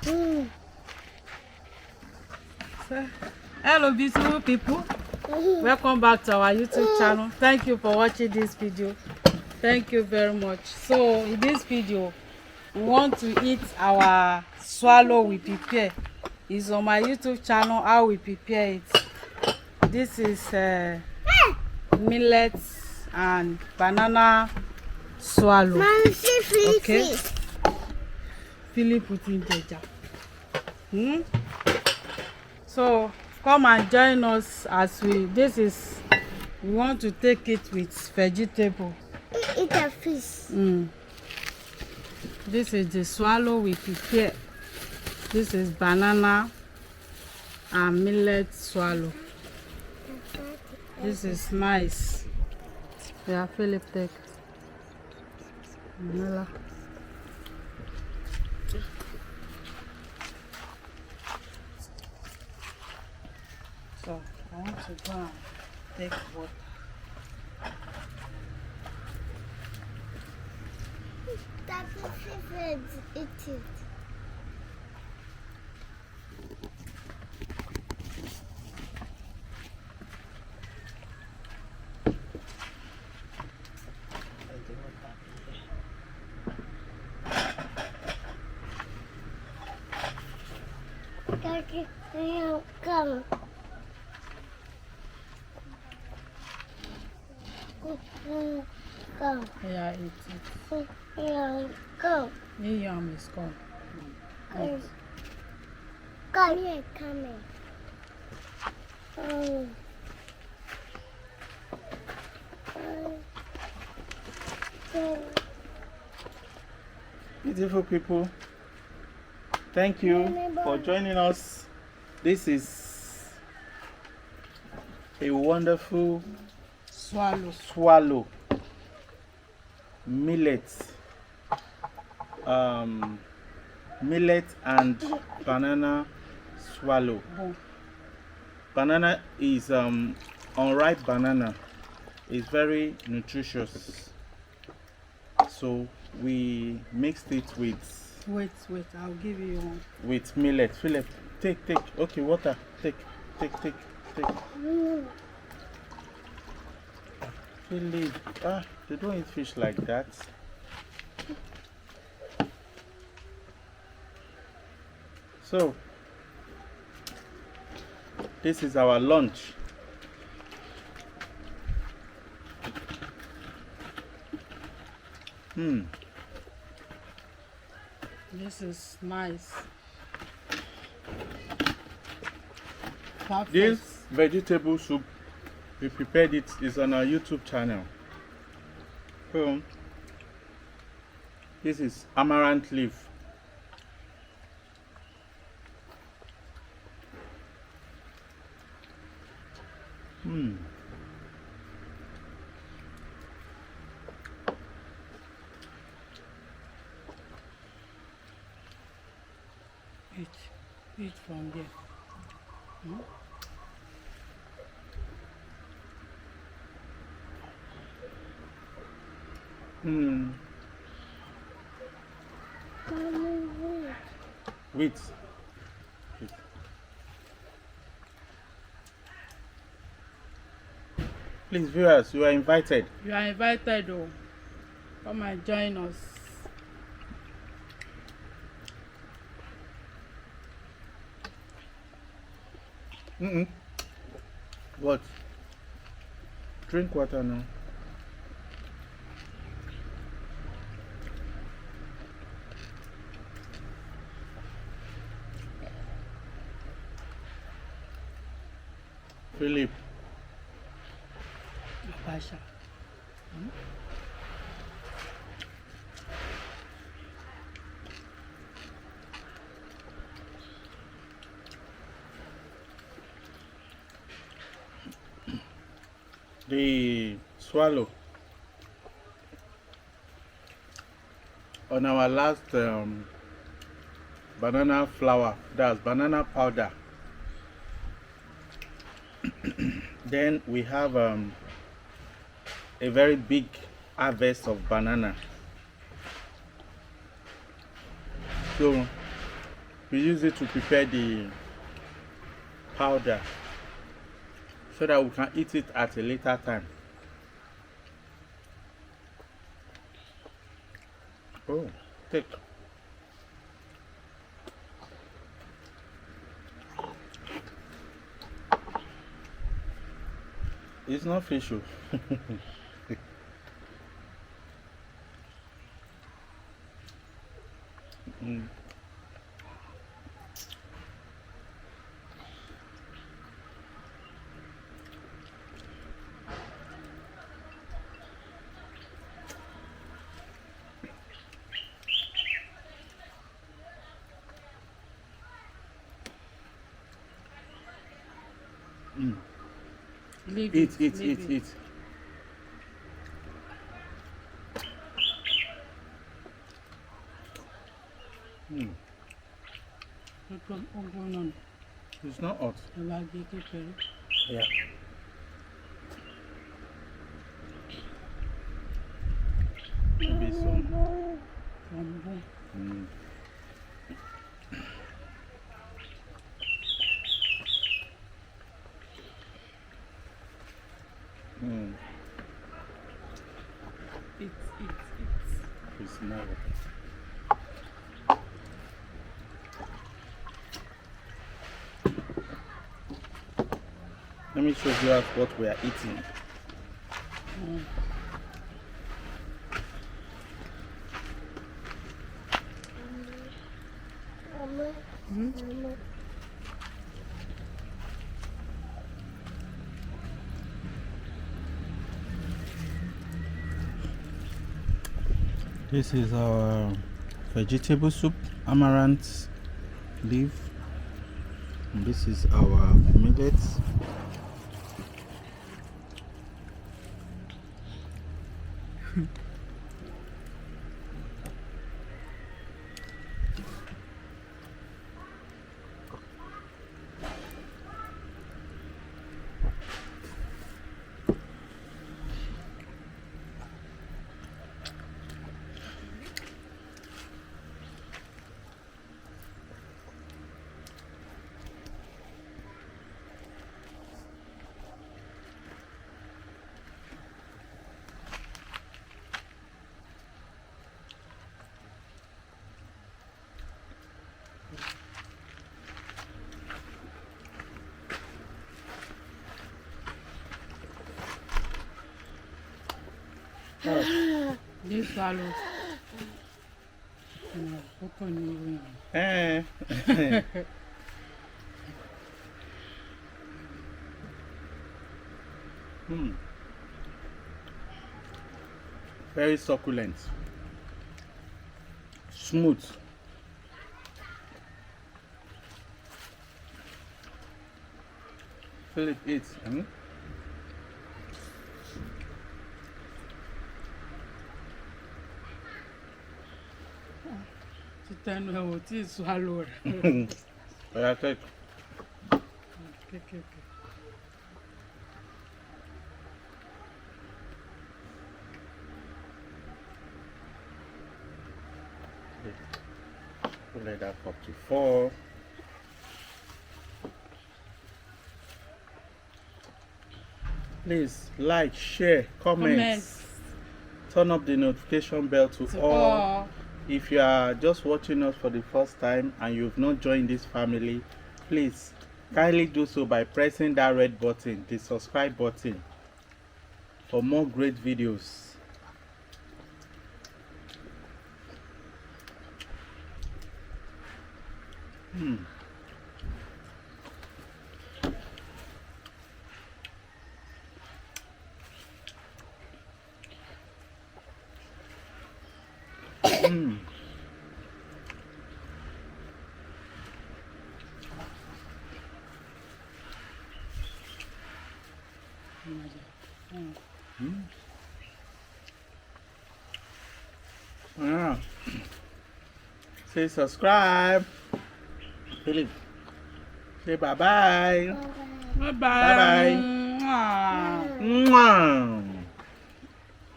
So, hello beautiful people, welcome back to our YouTube channel. Thank you for watching this video. Thank you very much. So in this video we want to eat our swallow we prepare. It's on my YouTube channel how we prepare it. This is millet and banana swallow. Okay, Philip put in the jar. So come and join us as we want to take it with vegetable. Eat a fish. This is the swallow we prepare. This is banana and millet swallow. This is nice. Yeah, Philip, take. Vanilla. So I want to go and take water. That's my favorite. Eat it. Daddy, come. Go. Yeah, eat it. Go. Yum is gone. Come here, coming. Beautiful people, thank you for joining us. This is a wonderful swallow millet millet and banana swallow. Banana is unripe banana. It's very nutritious, so we mixed it with Wait, I'll give you one. with millet. Philip, take. Okay, water. Take. Philip, they don't eat fish like that. So, this is our lunch. This is nice. Perfect. This vegetable soup, we prepared it, is on our YouTube channel. So, this is amaranth leaf. Eat from there. Wait. Please, viewers, you are invited. You are invited, oh. Come and join us. What? Drink water now. Philip. Abasha. The swallow on our last banana flour, that's banana powder. Then we have a very big harvest of banana. So we use it to prepare the powder so that we can eat it at a later time. Oh, take. It's not fish. Mm. Mm. Leave Eat. Leave it. Mm. It's not hot. Yeah. Maybe some. Mm. Mm. It's not hot. Let me show you what we are eating. This is our vegetable soup, amaranth leaf. And this is our millet. This swallow. Eh. Mm. Very succulent, smooth. Philip eats. Swallow. But I take. Okay. We'll let that up to 4. Please like, share, comments. Turn up the notification bell to all. If you are just watching us for the first time and you've not joined this family, please kindly do so by pressing that red button, the subscribe button, for more great videos. Yeah. Say subscribe. Philip. Say bye-bye. Bye-bye. Bye-bye. Mwah. Mwah.